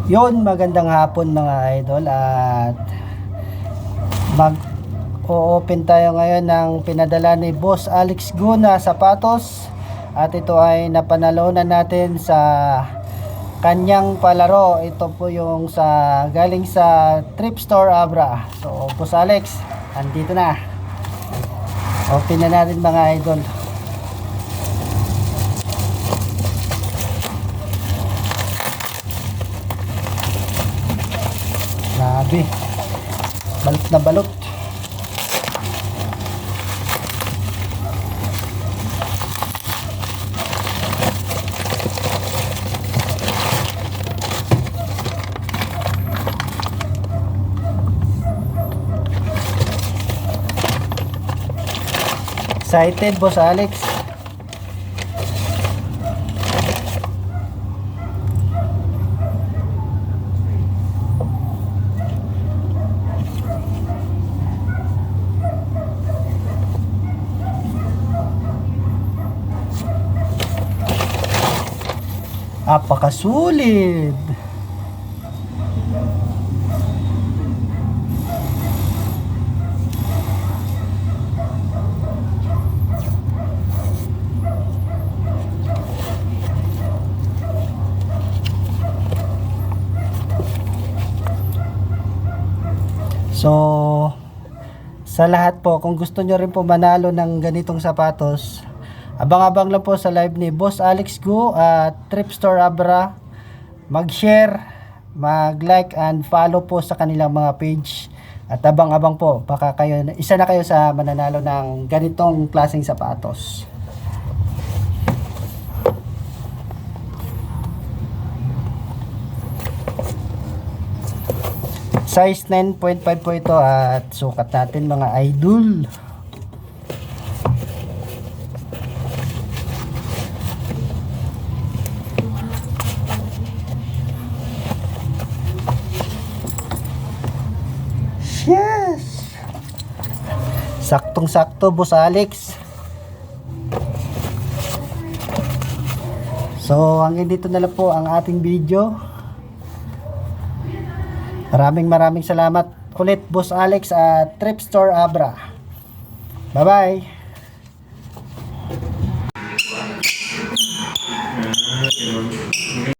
Yun, magandang hapon mga idol, at mag-o-open tayo ngayon ng pinadala ni Boss Alex Guna sapatos, at ito ay napanalunan natin sa kanyang palaro. Ito po yung galing sa Thrift Store Abra. So Boss Alex, andito na, open na natin mga idol. Grabe, balot na balot. Excited Boss Alex? Apakasulit. So sa lahat po, kung gusto nyo rin po manalo ng ganitong sapatos, abang-abang lang po sa live ni Boss Alex Gu at Thrift Store Abra. Mag-share, mag-like and follow po sa kanilang mga page. At abang-abang po, baka isa na kayo sa mananalo ng ganitong klaseng sapatos. Size 9.5 po ito, at sukat natin mga idol. Yes! Saktong-sakto Boss Alex. So hanggang dito na lang po ang ating video. Maraming salamat ulit Boss Alex at Thrift Store Abra. Bye bye.